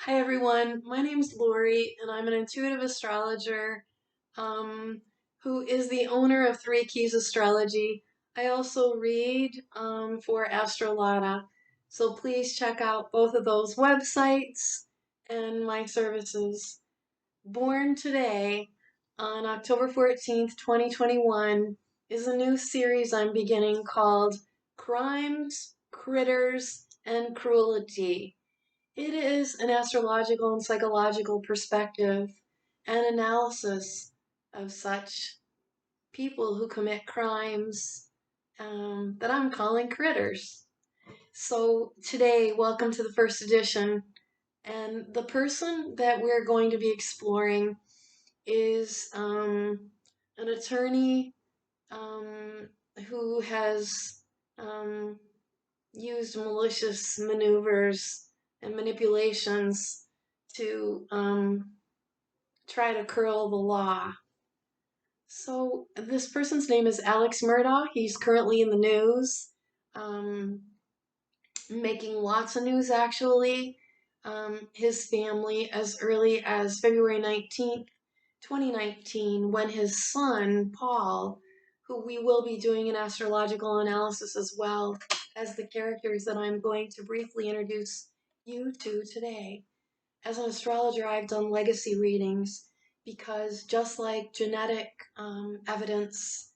Hi everyone, my name's Lori and I'm an intuitive astrologer um, who is the owner of Three Keys Astrology. I also read for Astrology, so please check out both of those websites and my services. Born today on October 14th, 2021 is a new series I'm beginning called Crimes, Critters, and Cruelty. It is an astrological and psychological perspective and analysis of such people who commit crimes that I'm calling critters. So today, welcome to the first edition. And the person that we're going to be exploring is an attorney um, who has um, used malicious maneuvers and manipulations to try to curl the law. So this person's name is Alex Murdaugh. He's currently in the news, um, making lots of news actually. His family, as early as February 19th, 2019, when his son, Paul, who we will be doing an astrological analysis as well as the characters that I'm going to briefly introduce you to today. As an astrologer, I've done legacy readings because just like genetic evidence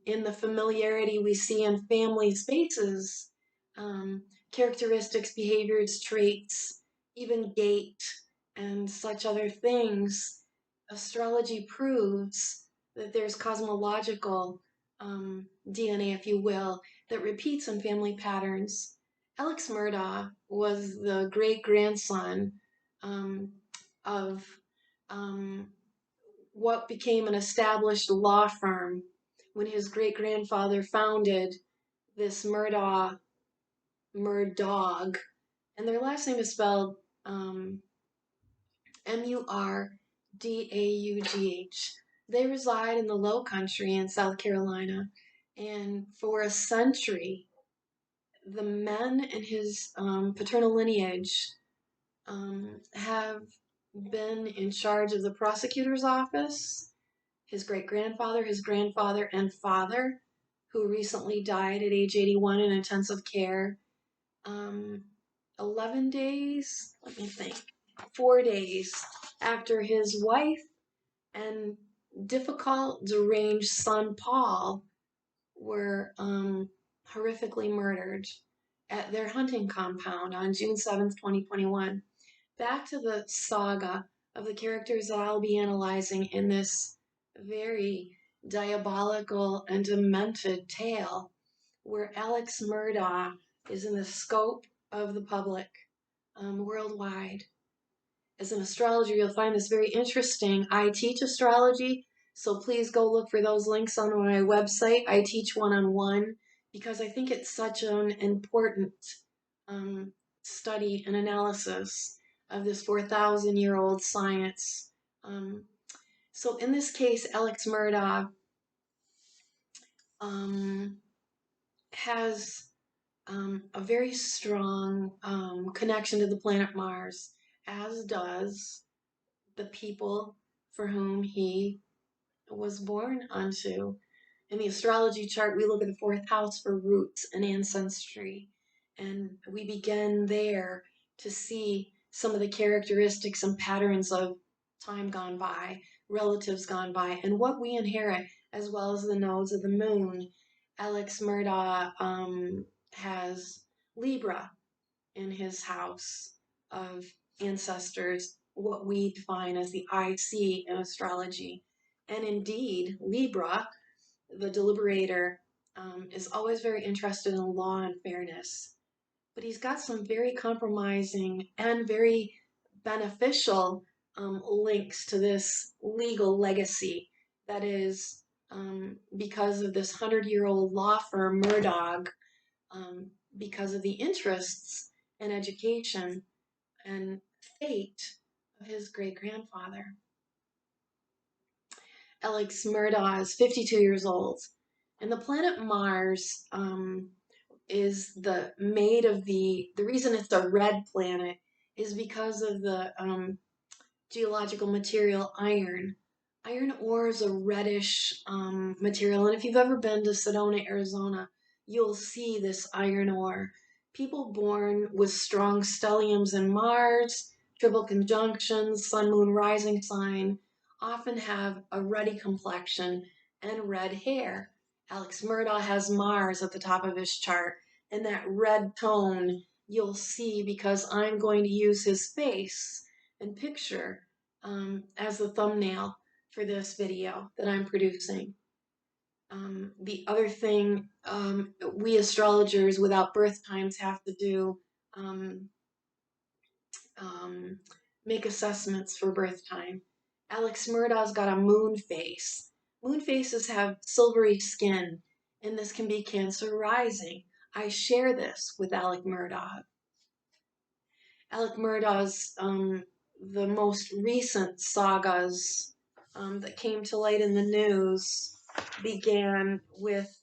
in the familiarity we see in family spaces, um, characteristics, behaviors, traits, even gait, and such other things, astrology proves that there's cosmological DNA, if you will, that repeats in family patterns. Alex Murdaugh was the great grandson um, of um, what became an established law firm when his great grandfather founded this Murdaugh, and their last name is spelled Murdaugh. They reside in the Low Country in South Carolina, and for a century, the men in his paternal lineage have been in charge of the prosecutor's office. His great-grandfather, his grandfather, and father, who recently died at age 81 in intensive care. Um, 11 days, let me think, 4 days after his wife and difficult, deranged son Paul were horrifically murdered at their hunting compound on June 7th, 2021. Back to the saga of the characters that I'll be analyzing in this very diabolical and demented tale, where Alex Murdaugh is in the scope of the public worldwide. As an astrologer, you'll find this very interesting. I teach astrology, so please go look for those links on my website. I teach one-on-one because I think it's such an important um, study and analysis of this 4,000-year-old science. So in this case, Alex Murdaugh has a very strong connection to the planet Mars, as does the people for whom he was born onto. In the astrology chart, we look at the fourth house for roots and ancestry, and we begin there to see some of the characteristics and patterns of time gone by, relatives gone by, and what we inherit, as well as the nodes of the moon. Alex Murdaugh has Libra in his house of ancestors, what we define as the IC in astrology. And indeed, Libra, the deliberator, is always very interested in law and fairness. But he's got some very compromising and very beneficial links to this legal legacy. That is, because of this 100-year-old law firm, Murdaugh, because of the interests and education and fate of his great-grandfather. Alex Murdaugh is 52 years old, and the planet Mars is the made of the reason it's a red planet is because of the geological material iron. Iron ore is a reddish material, and if you've ever been to Sedona, Arizona, you'll see this iron ore. People born with strong stelliums in Mars, triple conjunctions, sun moon rising sign, often have a ruddy complexion and red hair. Alex Murdaugh has Mars at the top of his chart, and that red tone you'll see because I'm going to use his face and picture as the thumbnail for this video that I'm producing. The other thing we astrologers without birth times have to do, um, um, make assessments for birth time. Alex Murdaugh's got a moon face. Moon faces have silvery skin, and this can be Cancer rising. I share this with Alec Murdaugh. Alec Murdaugh's the most recent sagas that came to light in the news began with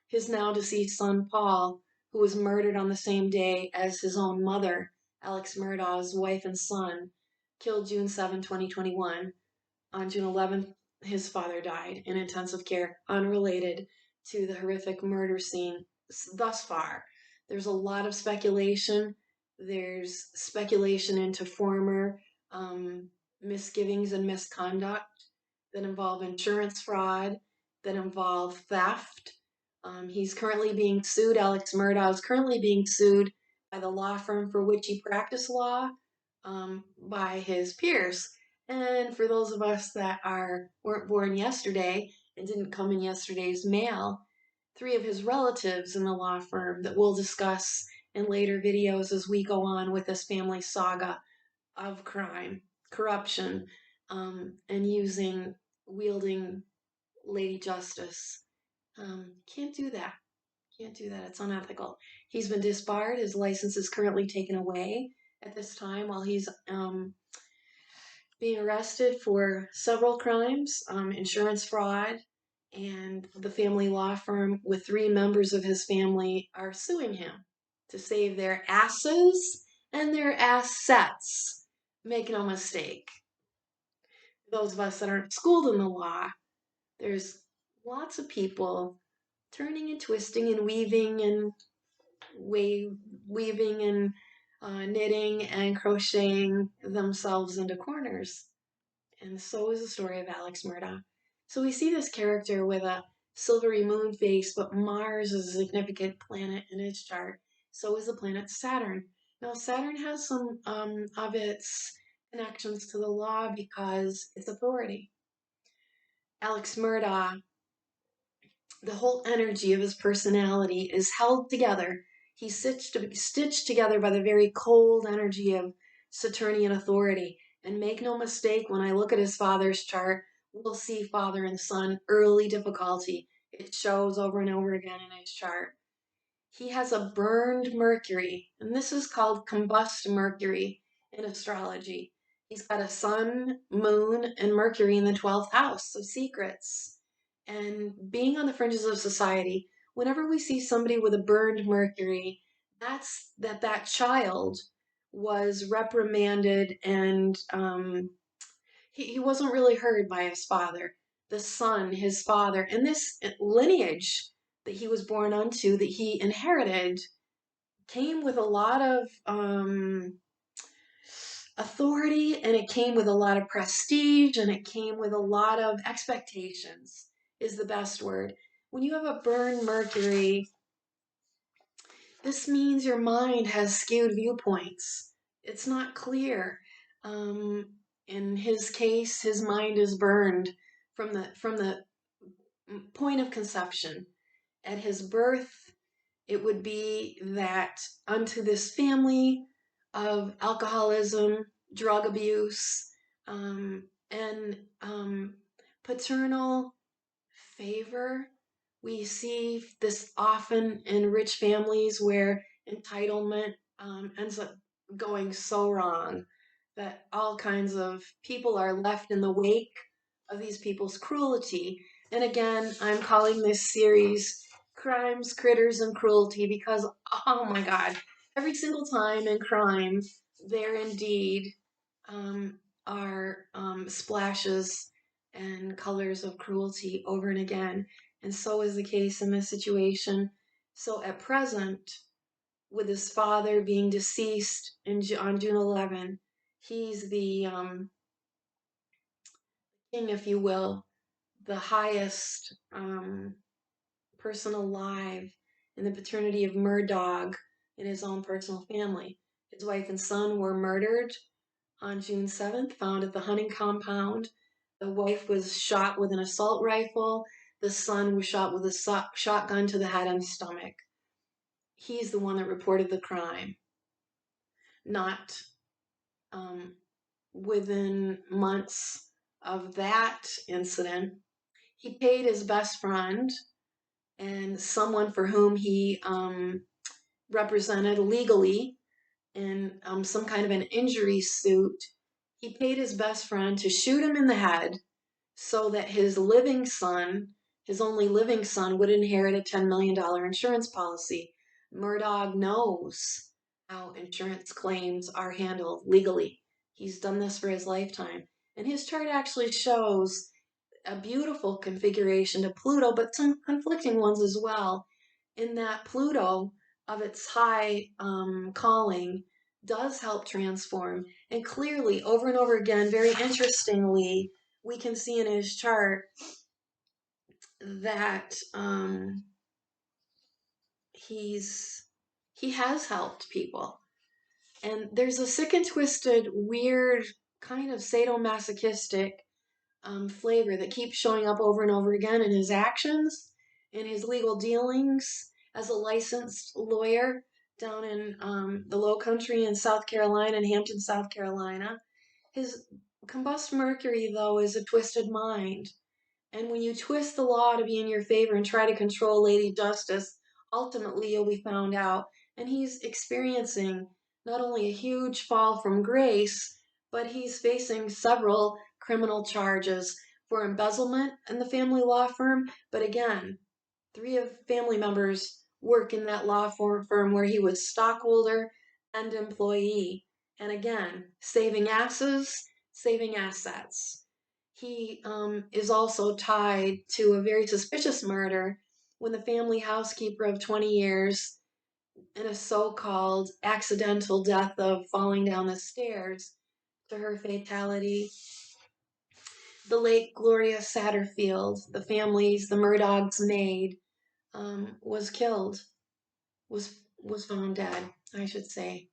his now deceased son Paul, who was murdered on the same day as his own mother, Alex Murdaugh's wife and son, killed June 7, 2021. On June 11th, his father died in intensive care, unrelated to the horrific murder scene thus far. There's a lot of speculation. There's speculation into former misgivings and misconduct that involve insurance fraud, that involve theft. He's currently being sued. Alex Murdaugh is currently being sued by the law firm for which he practiced law by his peers. And for those of us that weren't born yesterday and didn't come in yesterday's mail, 3 of his relatives in the law firm that we'll discuss in later videos as we go on with this family saga of crime, corruption, and wielding Lady Justice. Can't do that. Can't do that. It's unethical. He's been disbarred. His license is currently taken away at this time while he's being arrested for several crimes, insurance fraud, and the family law firm with 3 members of his family are suing him to save their asses and their assets. Make no mistake. Those of us that aren't schooled in the law, there's lots of people turning and twisting and weaving and weaving and knitting and crocheting themselves into corners. And so is the story of Alex Murdaugh. So we see this character with a silvery moon face, but Mars is a significant planet in his chart. So is the planet Saturn. Now, Saturn has some of its connections to the law because it's authority. Alex Murdaugh, the whole energy of his personality is held together. He's stitched together by the very cold energy of Saturnian authority. And make no mistake, when I look at his father's chart, we'll see father and son early difficulty. It shows over and over again in his chart. He has a burned Mercury, and this is called combust Mercury in astrology. He's got a sun, moon, and Mercury in the 12th house of secrets. And being on the fringes of society, whenever we see somebody with a burned Mercury, that's that child was reprimanded and he wasn't really heard by his father. The son, his father, and this lineage that he was born unto, that he inherited, came with a lot of authority, and it came with a lot of prestige, and it came with a lot of expectations, is the best word. When you have a burned Mercury, this means your mind has skewed viewpoints. It's not clear. In his case, his mind is burned from the point of conception. At his birth, it would be that unto this family of alcoholism, drug abuse, and paternal favor. We see this often in rich families where entitlement ends up going so wrong that all kinds of people are left in the wake of these people's cruelty. And again, I'm calling this series Crimes, Critters, and Cruelty because, oh my God, every single time in crime, there indeed um, are splashes and colors of cruelty over and again. And so is the case in this situation. So at present, with his father being deceased on June 11, he's the king, if you will, the highest person alive in the paternity of Murdaugh in his own personal family. His wife and son were murdered on June 7th, found at the hunting compound. The wife was shot with an assault rifle. The son was shot with a shotgun to the head and stomach. He's the one that reported the crime, not um, within months of that incident. He paid his best friend and someone for whom he represented legally in some kind of an injury suit. He paid his best friend to shoot him in the head so that his living son, his only living son, would inherit a $10 million insurance policy. Murdaugh knows how insurance claims are handled legally. He's done this for his lifetime. And his chart actually shows a beautiful configuration to Pluto, but some conflicting ones as well, in that Pluto, of its high calling, does help transform. And clearly, over and over again, very interestingly, we can see in his chart that he has helped people. And there's a sick and twisted, weird, kind of sadomasochistic flavor that keeps showing up over and over again in his actions, in his legal dealings as a licensed lawyer down in the Low Country in South Carolina, in Hampton, South Carolina. His combust Mercury, though, is a twisted mind. And when you twist the law to be in your favor and try to control Lady Justice, ultimately you'll be found out. And he's experiencing not only a huge fall from grace, but he's facing several criminal charges for embezzlement in the family law firm. But again, three of family members work in that law firm where he was stockholder and employee. And again, saving asses, saving assets. He is also tied to a very suspicious murder when the family housekeeper of 20 years, in a so-called accidental death of falling down the stairs to her fatality, the late Gloria Satterfield, the Murdaugh's maid, was killed, was found dead, I should say.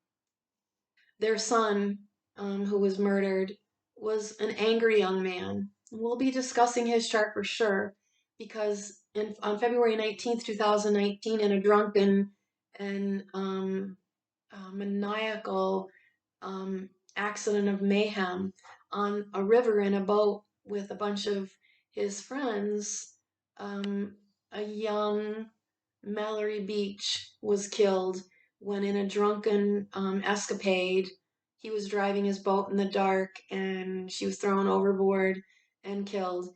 Their son, who was murdered, was an angry young man. We'll be discussing his chart for sure because on February 19th, 2019, in a drunken and maniacal um, accident of mayhem on a river in a boat with a bunch of his friends, a young Mallory Beach was killed when, in a drunken escapade, he was driving his boat in the dark and she was thrown overboard and killed.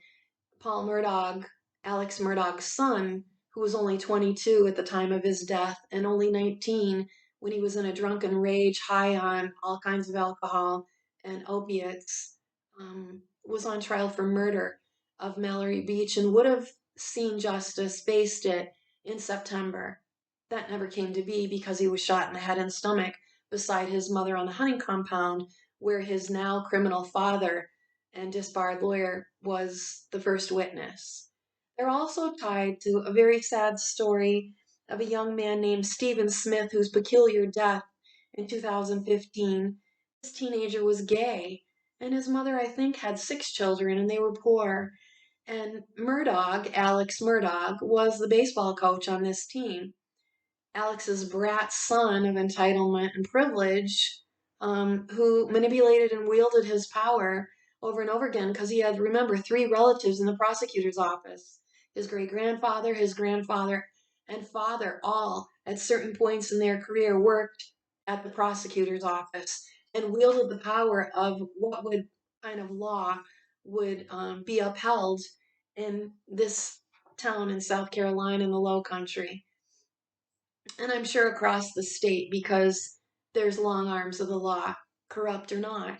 Paul Murdaugh, Alex Murdaugh's son, who was only 22 at the time of his death and only 19 when he was in a drunken rage, high on all kinds of alcohol and opiates, was on trial for murder of Mallory Beach and would have seen justice, faced it in September. That never came to be because he was shot in the head and stomach beside his mother on the hunting compound, where his now criminal father and disbarred lawyer was the first witness. They're also tied to a very sad story of a young man named Stephen Smith whose peculiar death in 2015. This teenager was gay, and his mother, I think, had 6 children, and they were poor. And Murdaugh, Alex Murdaugh, was the baseball coach on this team. Alex's brat son of entitlement and privilege, who manipulated and wielded his power over and over again because he had, remember, 3 relatives in the prosecutor's office. His great-grandfather, his grandfather, and father all, at certain points in their career, worked at the prosecutor's office and wielded the power of what would kind of law would be upheld in this town in South Carolina in the Low Country. and I'm sure across the state because there's long arms of the law, corrupt or not.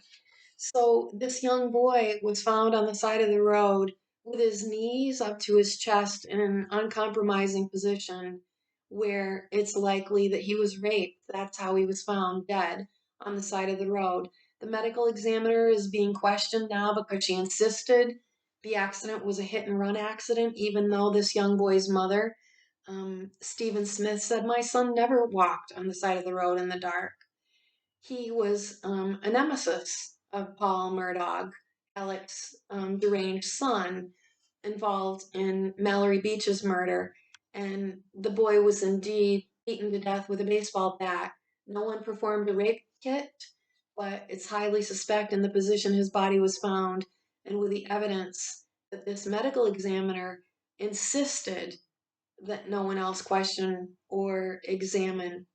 So this young boy was found on the side of the road with his knees up to his chest in an uncompromising position where it's likely that he was raped. That's how he was found dead on the side of the road. The medical examiner is being questioned now because she insisted the accident was a hit and run accident, even though this young boy's mother, Stephen Smith, said, "My son never walked on the side of the road in the dark." He was a nemesis of Paul Murdaugh, Alex's deranged son, involved in Mallory Beach's murder. And the boy was indeed beaten to death with a baseball bat. No one performed a rape kit, but it's highly suspect in the position his body was found and with the evidence that this medical examiner insisted that no one else question or examine.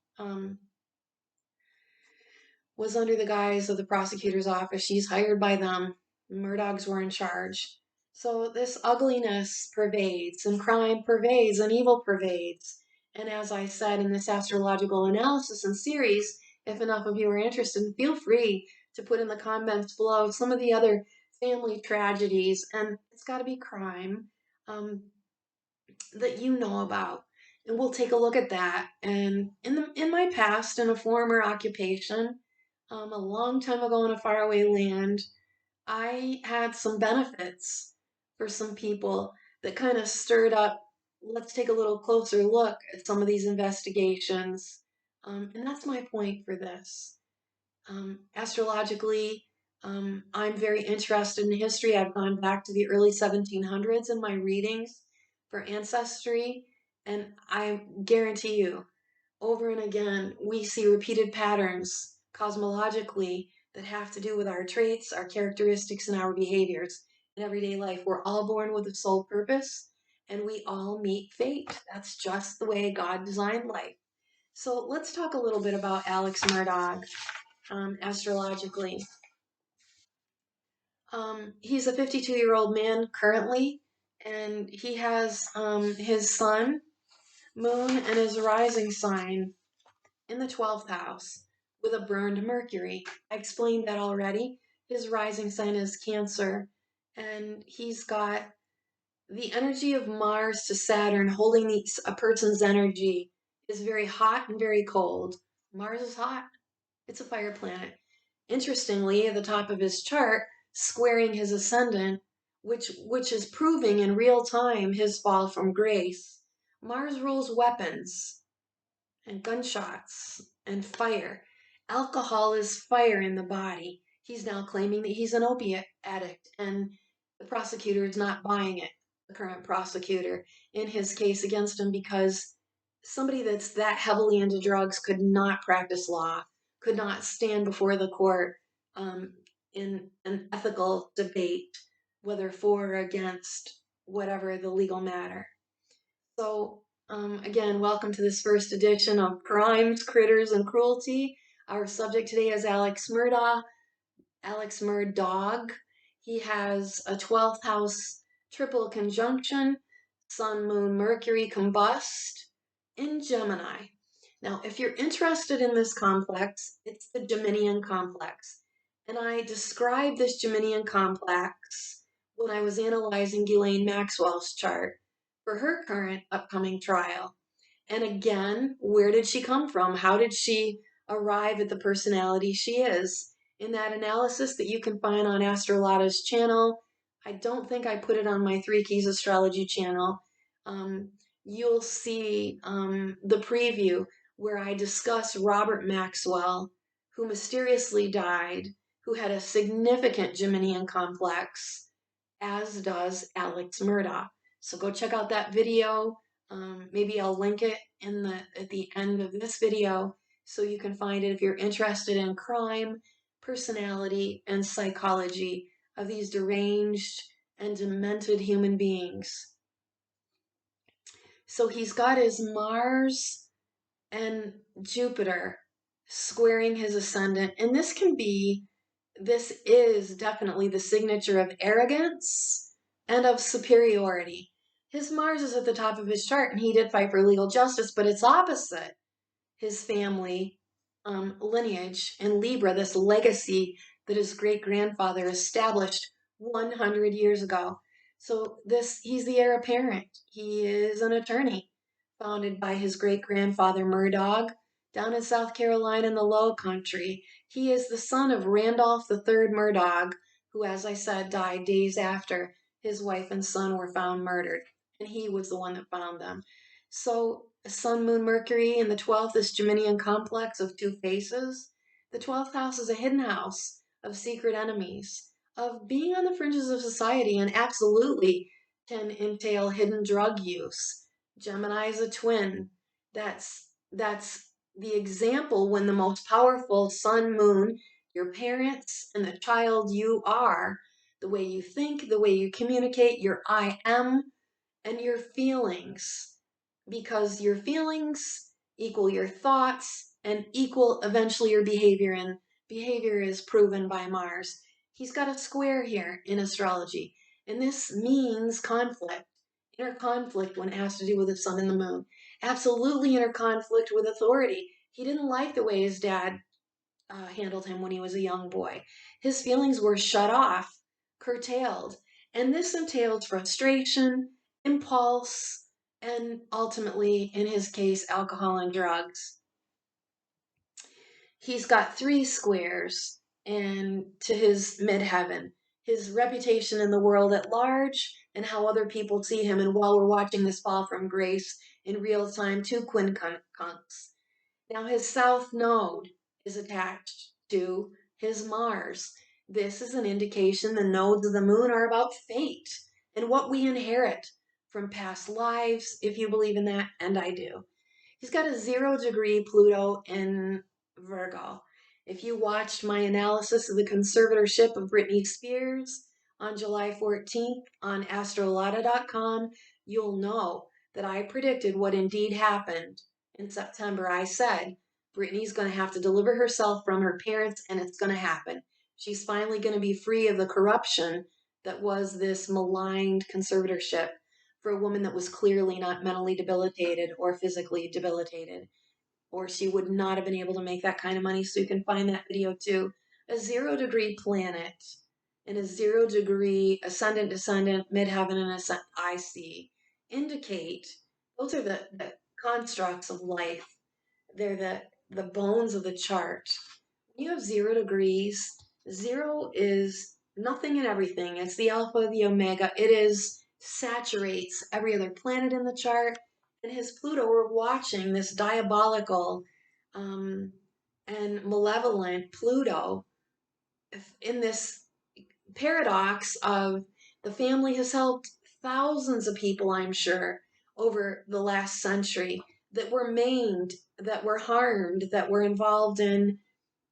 Was under the guise of the prosecutor's office. She's hired by them. Murdaughs were in charge. So this ugliness pervades, and crime pervades, and evil pervades. And as I said in this astrological analysis and series, if enough of you are interested, feel free to put in the comments below some of the other family tragedies, and it's got to be crime, that you know about. And we'll take a look at that. And in my past, in a former occupation, a long time ago in a faraway land, I had some benefits for some people that kind of stirred up. Let's take a little closer look at some of these investigations. And that's my point for this. Astrologically, I'm very interested in history. I've gone back to the early 1700s in my readings for ancestry, and I guarantee you, over and again, we see repeated patterns cosmologically that have to do with our traits, our characteristics, and our behaviors in everyday life. We're all born with a soul purpose, and we all meet fate. That's just the way God designed life. So let's talk a little bit about Alex Murdaugh, astrologically. He's a 52-year-old man currently, and he has his sun, moon, and his rising sign in the 12th house with a burned Mercury. I explained that already. His rising sign is Cancer, and he's got the energy of Mars to Saturn holding a person's energy is very hot and very cold. Mars is hot. It's a fire planet. Interestingly, at the top of his chart, squaring his ascendant, which is proving in real time his fall from grace, Mars rules weapons and gunshots and fire. Alcohol is fire in the body. He's now claiming that he's an opiate addict, and the prosecutor is not buying it, the current prosecutor, in his case against him, because somebody that's that heavily into drugs could not practice law, could not stand before the court in an ethical debate, whether for or against whatever the legal matter. So, again, welcome to this first edition of Crimes, Critters, and Cruelty. Our subject today is Alex Murdaugh. Alex Murdaugh. He has a 12th house triple conjunction, Sun, Moon, Mercury combust in Gemini. Now, if you're interested in this complex, it's the Geminian complex. And I described this Geminian complex when I was analyzing Ghislaine Maxwell's chart for her current upcoming trial. And again, where did she come from? How did she arrive at the personality she is? In that analysis that you can find on Astrolog's channel, I don't think I put it on my 3 Keys Astrology channel. You'll see the preview where I discuss Robert Maxwell, who mysteriously died, who had a significant Geminian complex, as does Alex Murdaugh. So go check out that video. Maybe I'll link it at the end of this video so you can find it if you're interested in crime, personality, and psychology of these deranged and demented human beings. So he's got his Mars and Jupiter squaring his ascendant, and this is definitely the signature of arrogance and of superiority. His Mars is at the top of his chart, and he did fight for legal justice, but it's opposite his family lineage in Libra, this legacy that his great-grandfather established 100 years ago. So he's the heir apparent. He is an attorney founded by his great-grandfather Murdaugh down in South Carolina in the Low Country. He is the son of Randolph III Murdaugh, who, as I said, died days after his wife and son were found murdered, and he was the one that found them. So Sun, Moon, Mercury in the 12th, this Geminian complex of two faces. The 12th house is a hidden house of secret enemies, of being on the fringes of society, and absolutely can entail hidden drug use. Gemini is a twin. That's the example when the most powerful sun, moon, your parents, and the child you are, the way you think, the way you communicate, your I am, and your feelings, because your feelings equal your thoughts and equal eventually your behavior, and behavior is proven by Mars. He's got a square here in astrology, and this means conflict, inner conflict when it has to do with the sun and the moon. Absolutely inner conflict with authority. He didn't like the way his dad handled him when he was a young boy. His feelings were shut off, curtailed, and this entailed frustration, impulse, and ultimately, in his case, alcohol and drugs. He's got three squares and to his midheaven, his reputation in the world at large, and how other people see him. And while we're watching this fall from grace in real time, two quincunx. Now his south node is attached to his Mars. This is an indication the nodes of the moon are about fate and what we inherit from past lives, if you believe in that, and I do. He's got a 0-degree Pluto in Virgo. If you watched my analysis of the conservatorship of Britney Spears on July 14th on astrology.com, you'll know that I predicted what indeed happened. In September, I said, Britney's going to have to deliver herself from her parents, and it's going to happen. She's finally going to be free of the corruption that was this maligned conservatorship for a woman that was clearly not mentally debilitated or physically debilitated, or she would not have been able to make that kind of money. So you can find that video too. A 0-degree planet and a 0-degree ascendant, descendant, midheaven, and ascendant IC indicate those are the constructs of life. They're the bones of the chart. When you have 0 degrees, 0 is nothing and everything. It's the alpha, the omega. It is saturates every other planet in the chart. And his Pluto, we're watching this diabolical and malevolent Pluto in this paradox of the family has helped thousands of people, I'm sure, over the last century that were maimed, that were harmed, that were involved in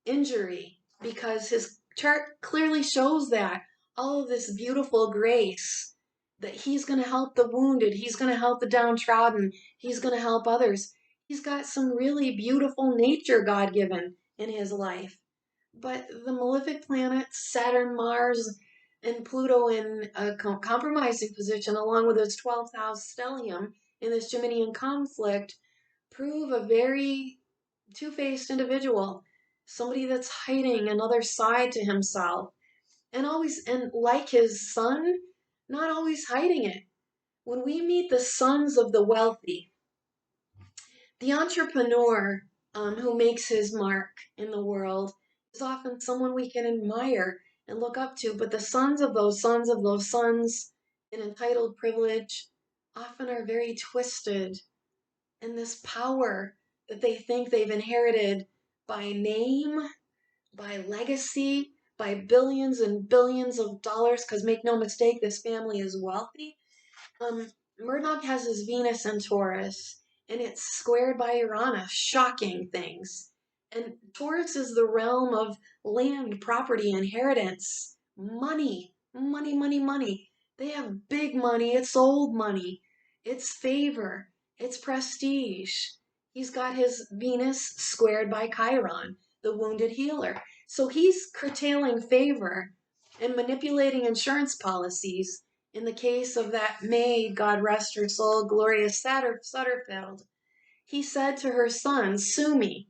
injury, because his chart clearly shows that all of this beautiful grace, that he's going to help the wounded, he's going to help the downtrodden, he's going to help others. He's got some really beautiful nature God given in his life. But the malefic planets, Saturn, Mars, and Pluto in a compromising position, along with its 12th house stellium in this Geminian conflict, prove a very two-faced individual, somebody that's hiding another side to himself, and always, and like his son, not always hiding it. When we meet the sons of the wealthy, the entrepreneur who makes his mark in the world is often someone we can admire and look up to, but the sons of those sons of those sons in entitled privilege often are very twisted, and this power that they think they've inherited by name, by legacy, by billions and billions of dollars, because make no mistake, this family is wealthy. Murdaugh has his Venus in Taurus, and it's squared by Uranus, shocking things. And Taurus is the realm of land, property, inheritance, money, money, money, money. They have big money, it's old money, it's favor, it's prestige. He's got his Venus squared by Chiron, the wounded healer. So he's curtailing favor and manipulating insurance policies. In the case of that maid, God rest her soul, Gloria Sutterfield, he said to her son, "Sue me,"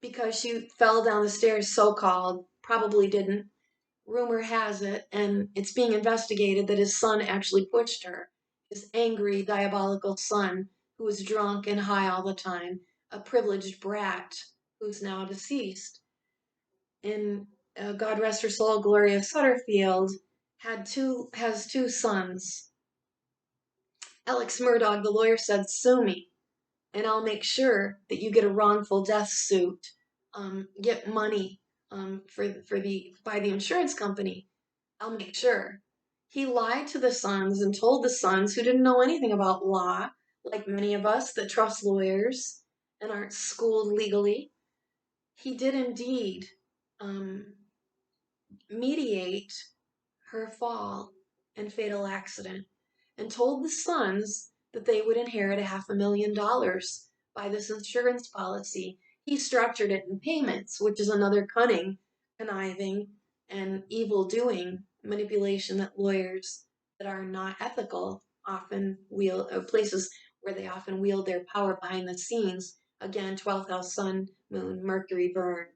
because she fell down the stairs, so-called, probably didn't. Rumor has it, and it's being investigated, that his son actually pushed her. His angry, diabolical son, who was drunk and high all the time, a privileged brat who's now deceased. And God rest her soul, Gloria Sutterfield has two sons. Alex Murdaugh, the lawyer, said, "Sue me, and I'll make sure that you get a wrongful death suit, get money by the insurance company. I'll make sure." He lied to the sons and told the sons, who didn't know anything about law, like many of us that trust lawyers and aren't schooled legally. He did indeed um, mediate her fall and fatal accident, and told the sons that they would inherit $500,000 by this insurance policy. He structured it in payments, which is another cunning, conniving, and evil doing manipulation that lawyers that are not ethical often wield, places where they often wield their power behind the scenes. Again, 12th house, sun, moon, Mercury burned.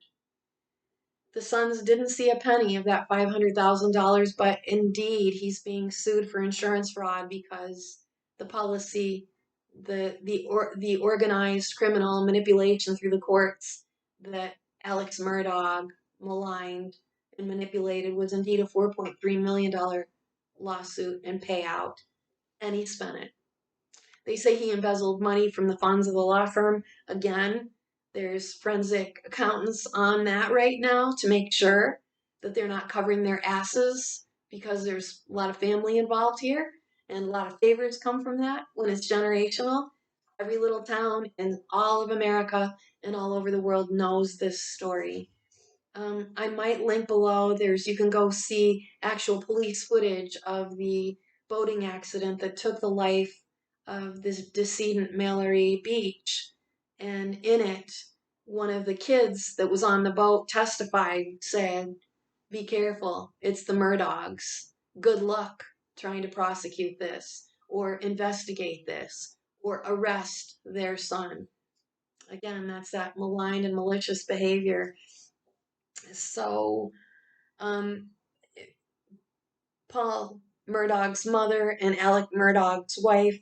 The sons didn't see a penny of that $500,000, but indeed he's being sued for insurance fraud because the policy, the organized criminal manipulation through the courts that Alex Murdaugh maligned and manipulated was indeed a $4.3 million lawsuit and payout, and he spent it. They say he embezzled money from the funds of the law firm. Again, there's forensic accountants on that right now to make sure that they're not covering their asses, because there's a lot of family involved here and a lot of favors come from that when it's generational. Every little town in all of America and all over the world knows this story. I might link below. You can go see actual police footage of the boating accident that took the life of this decedent Mallory Beach. And in it, one of the kids that was on the boat testified, said, "Be careful, it's the Murdaughs. Good luck trying to prosecute this or investigate this or arrest their son." Again, that's that maligned and malicious behavior. So, um, Paul Murdaugh's mother and Alec Murdaugh's wife,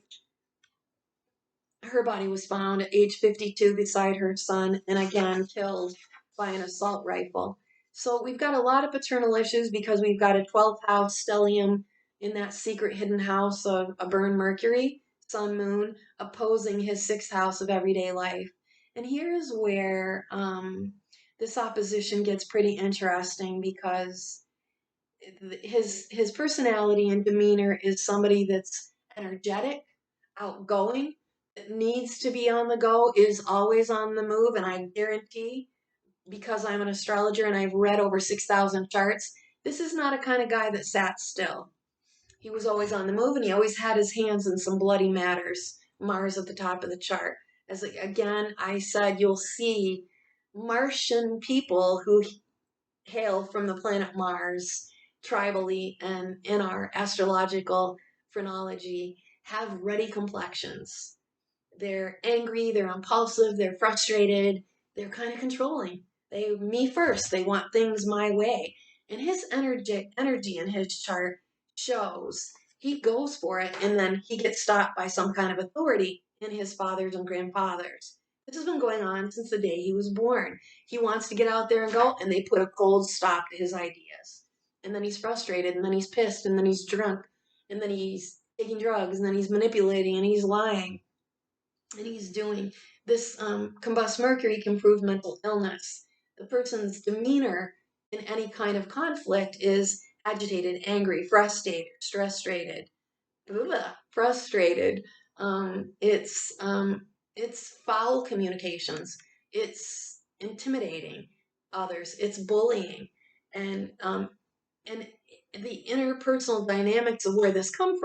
her body was found at age 52 beside her son, and again killed by an assault rifle. So we've got a lot of paternal issues because we've got a 12th house stellium in that secret hidden house of a burned Mercury, sun, moon, opposing his 6th house of everyday life. And here's where this opposition gets pretty interesting, because his personality and demeanor is somebody that's energetic, outgoing, that needs to be on the go, is always on the move, and I guarantee, because I'm an astrologer and I've read over 6,000 charts, this is not a kind of guy that sat still. He was always on the move, and he always had his hands in some bloody matters. Mars at the top of the chart. As again I said, you'll see Martian people who hail from the planet Mars tribally and in our astrological phrenology have ruddy complexions. They're angry, they're impulsive, they're frustrated, they're kind of controlling. Me first, they want things my way. And his energy in his chart shows he goes for it, and then he gets stopped by some kind of authority in his fathers and grandfathers. This has been going on since the day he was born. He wants to get out there and go, and they put a cold stop to his ideas. And then he's frustrated, and then he's pissed, and then he's drunk, and then he's taking drugs, and then he's manipulating, and he's lying, and he's doing this. Combust Mercury can prove mental illness. The person's demeanor in any kind of conflict is agitated, angry, frustrated, frustrated. It's foul communications. It's intimidating others. It's bullying, and the interpersonal dynamics of where this comes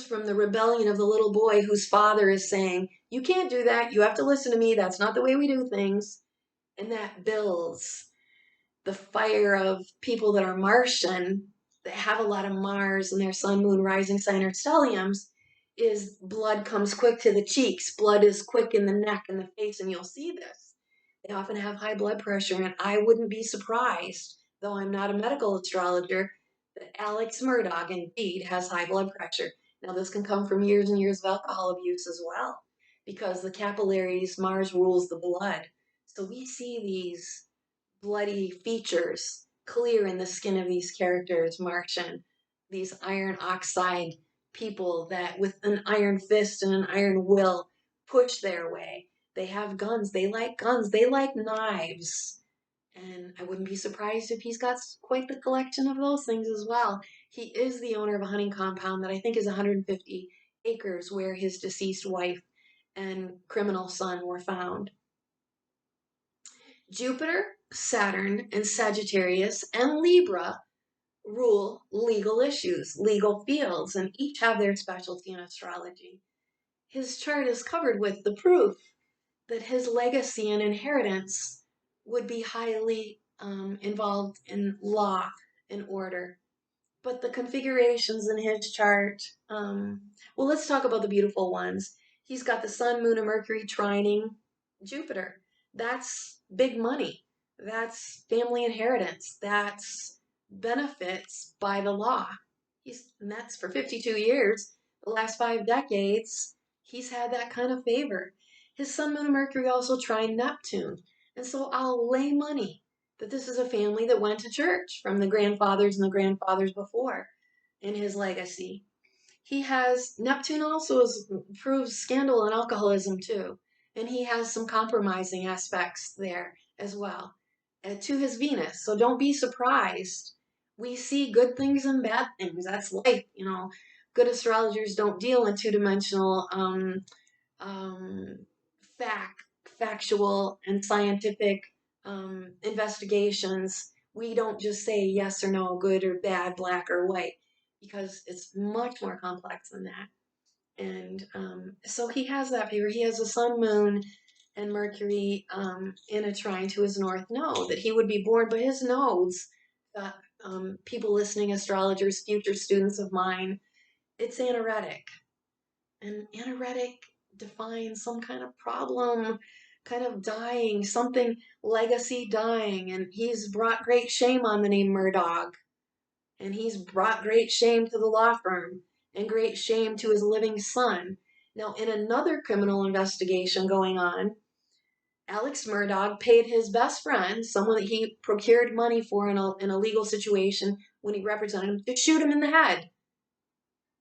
from the rebellion of the little boy whose father is saying, "You can't do that. You have to listen to me. That's not the way we do things." And that builds the fire of people that are Martian, that have a lot of Mars in their sun, moon, rising sign, or stelliums. is blood comes quick to the cheeks. Blood is quick in the neck and the face, and you'll see this. They often have high blood pressure, and I wouldn't be surprised, though I'm not a medical astrologer, that Alex Murdaugh indeed has high blood pressure. Now, this can come from years and years of alcohol abuse as well, because the capillaries, Mars rules the blood. So we see these bloody features clear in the skin of these characters, Martian, these iron oxide people that with an iron fist and an iron will push their way. They have guns, they like knives. And I wouldn't be surprised if he's got quite the collection of those things as well. He is the owner of a hunting compound that I think is 150 acres where his deceased wife and criminal son were found. Jupiter, Saturn, and Sagittarius and Libra rule legal issues, legal fields, and each have their specialty in astrology. His chart is covered with the proof that his legacy and inheritance would be highly involved in law and order. But the configurations in his chart, well, let's talk about the beautiful ones. He's got the Sun, Moon, and Mercury trining Jupiter. That's big money. That's family inheritance. That's benefits by the law. And that's for 52 years. The last 5 decades, he's had that kind of favor. His Sun, Moon, and Mercury also trine Neptune. And so I'll lay money that this is a family that went to church from the grandfathers and the grandfathers before in his legacy. He has Neptune also proves scandal and alcoholism too, and he has some compromising aspects there as well to his Venus. So don't be surprised. We see good things and bad things. That's life, you know. Good astrologers don't deal in two-dimensional um, factual and scientific investigations. We don't just say yes or no, good or bad, black or white, because it's much more complex than that. And so he has that favor. He has a sun, moon, and Mercury in a trine to his north node that he would be born, but his nodes, people listening, astrologers, future students of mine, it's anaretic. And anaretic defines some kind of problem, kind of dying, something legacy dying. And he's brought great shame on the name Murdaugh. And he's brought great shame to the law firm and great shame to his living son. Now, in another criminal investigation going on, Alex Murdaugh paid his best friend, someone that he procured money for in a legal situation when he represented him, to shoot him in the head.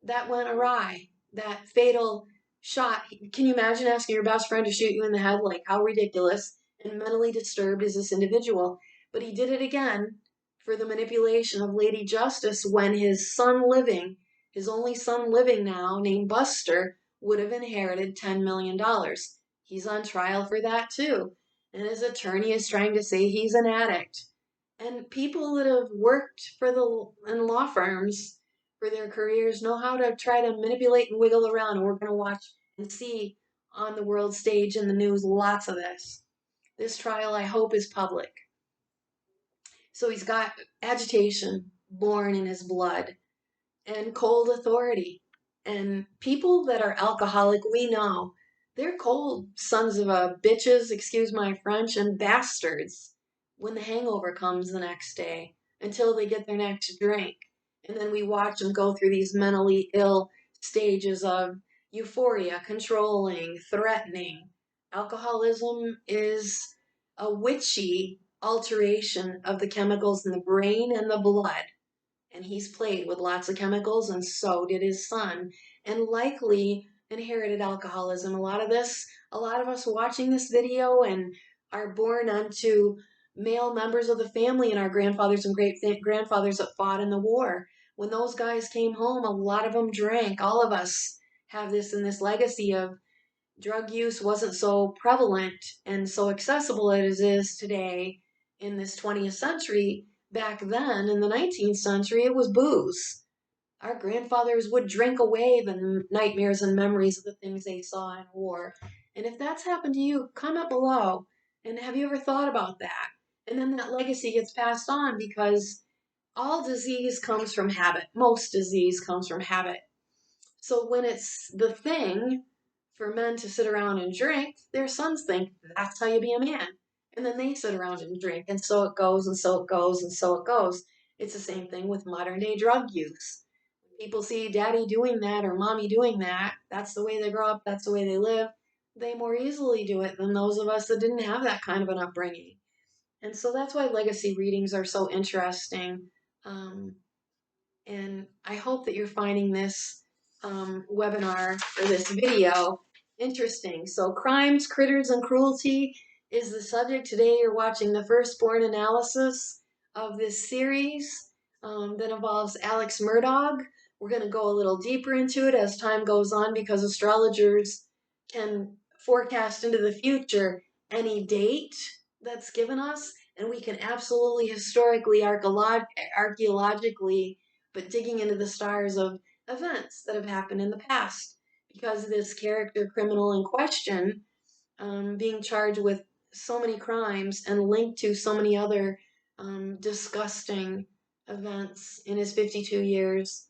That went awry. That fatal shot. Can you imagine asking your best friend to shoot you in the head? Like, how ridiculous and mentally disturbed is this individual? But he did it again for the manipulation of Lady Justice when his son living, his only son living now, named Buster, would have inherited $10 million. He's on trial for that too. And his attorney is trying to say he's an addict. And people that have worked in law firms for their careers know how to try to manipulate and wiggle around. And we're going to watch and see on the world stage in the news lots of this. This trial, I hope, is public. So he's got agitation born in his blood and cold authority. And people that are alcoholic, we know, they're cold sons of a bitches, excuse my French, and bastards when the hangover comes the next day until they get their next drink. And then we watch them go through these mentally ill stages of euphoria, controlling, threatening. Alcoholism is a witchy alteration of the chemicals in the brain and the blood. And he's played with lots of chemicals, and so did his son, and likely inherited alcoholism. A lot of us watching this video and are born unto male members of the family and our grandfathers and great grandfathers that fought in the war. When those guys came home, a lot of them drank. All of us have this in this legacy of drug use wasn't so prevalent and so accessible as it is today in this 20th century. Back then, in the 19th century, it was booze. Our grandfathers would drink away the nightmares and memories of the things they saw in war. And if that's happened to you, comment below. And have you ever thought about that? And then that legacy gets passed on because all disease comes from habit. Most disease comes from habit. So when it's the thing for men to sit around and drink, their sons think that's how you be a man. And then they sit around and drink. And so it goes, and so it goes, and so it goes. It's the same thing with modern day drug use. People see daddy doing that or mommy doing that. That's the way they grow up, that's the way they live. They more easily do it than those of us that didn't have that kind of an upbringing. And so that's why legacy readings are so interesting. Um, and I hope that you're finding this webinar or this video interesting. So crimes, critters, and cruelty is the subject. Today you're watching the firstborn analysis of this series that involves Alex Murdaugh. We're going to go a little deeper into it as time goes on because astrologers can forecast into the future any date that's given us, and we can absolutely historically, archaeologically, but digging into the stars of events that have happened in the past. Because this character criminal in question, being charged with so many crimes and linked to so many other disgusting events in his 52 years,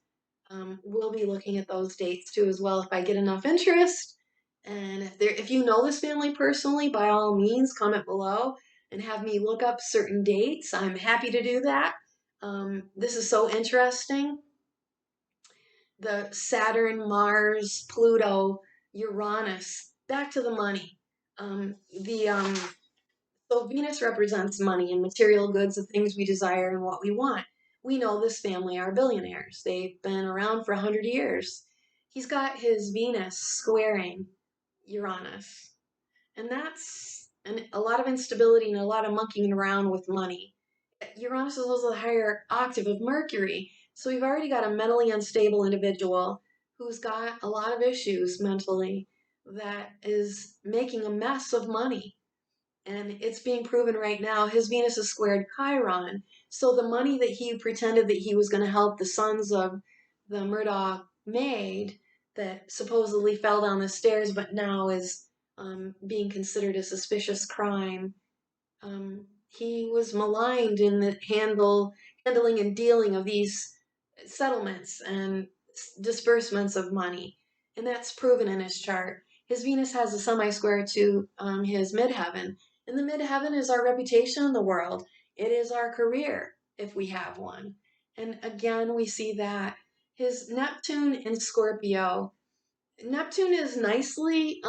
we'll be looking at those dates too as well if I get enough interest. And if you know this family personally, by all means, comment below and have me look up certain dates. I'm happy to do that. This is so interesting. The Saturn, Mars, Pluto, Uranus, back to the money. The So Venus represents money and material goods, the things we desire and what we want. We know this family are billionaires. They've been around for 100 years. He's got his Venus squaring Uranus. And that's a lot of instability and a lot of monkeying around with money. Uranus is also the higher octave of Mercury. So we've already got a mentally unstable individual who's got a lot of issues mentally that is making a mess of money. And it's being proven right now. His Venus is squared Chiron. So the money that he pretended that he was going to help the sons of the Murdaugh maid that supposedly fell down the stairs but now is being considered a suspicious crime, he was maligned in the handling and dealing of these settlements and disbursements of money. And that's proven in his chart. His Venus has a semi-square to his midheaven. And the midheaven is our reputation in the world. It is our career, if we have one. And again, we see that. His Neptune in Scorpio. Neptune is nicely,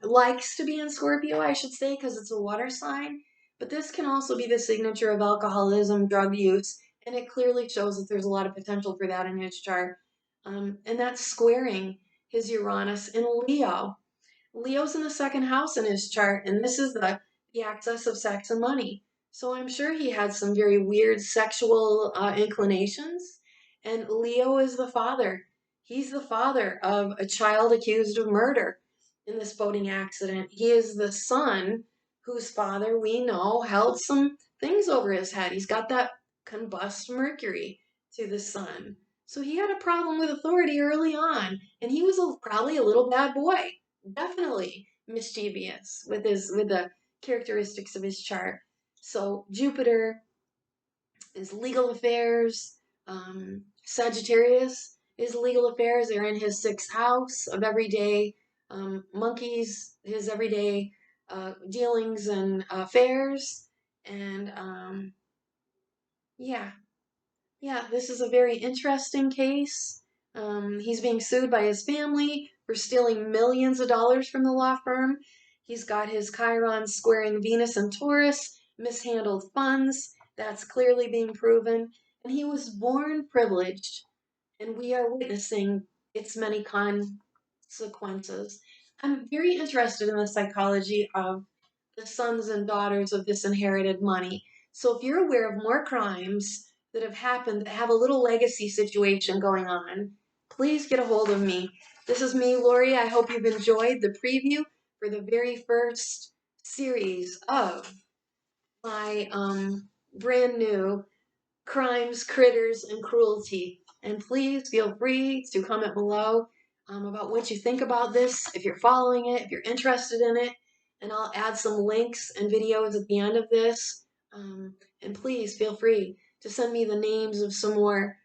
likes to be in Scorpio, I should say, because it's a water sign. But this can also be the signature of alcoholism, drug use, and it clearly shows that there's a lot of potential for that in his chart. And that's squaring his Uranus in Leo. Leo's in the second house in his chart, and this is the axis of sex and money. So I'm sure he had some very weird sexual inclinations. And Leo is the father. He's the father of a child accused of murder in this boating accident. He is the son whose father we know held some things over his head. He's got that combust Mercury to the sun. So he had a problem with authority early on, and he was probably a little bad boy, definitely mischievous with the characteristics of his chart. So Jupiter is legal affairs. Sagittarius is legal affairs. They're in his sixth house of everyday monkeys, his everyday dealings and affairs. And yeah, yeah, this is a very interesting case. He's being sued by his family for stealing millions of dollars from the law firm. He's got his Chiron squaring Venus and Taurus, mishandled funds. That's clearly being proven. And he was born privileged, and we are witnessing its many consequences. I'm very interested in the psychology of the sons and daughters of this inherited money. So if you're aware of more crimes that have happened that have a little legacy situation going on, please get a hold of me. This is me, Lori. I hope you've enjoyed the preview for the very first series of my brand new Crimes, Critters, and Cruelty. And please feel free to comment below about what you think about this, if you're following it, if you're interested in it. And I'll add some links and videos at the end of this. And please feel free to send me the names of some more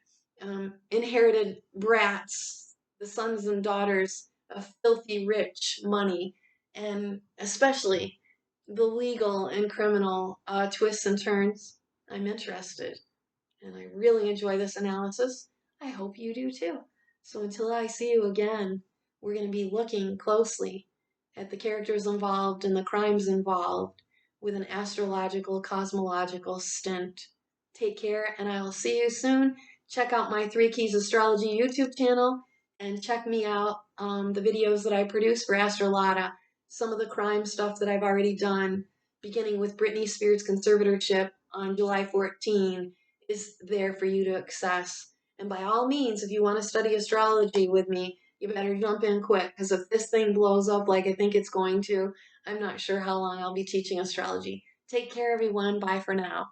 inherited brats the sons and daughters of filthy rich money, and especially the legal and criminal twists and turns. I'm interested, and I really enjoy this analysis. I hope you do too. So until I see you again, we're going to be looking closely at the characters involved and the crimes involved with an astrological, cosmological stint. Take care, and I will see you soon. Check out my Three Keys Astrology YouTube channel and check me out the videos that I produce for Astrolata. Some of the crime stuff that I've already done, beginning with Britney Spears' conservatorship on July 14, is there for you to access. And by all means, if you want to study astrology with me, you better jump in quick, because if this thing blows up like I think it's going to, I'm not sure how long I'll be teaching astrology. Take care, everyone. Bye for now.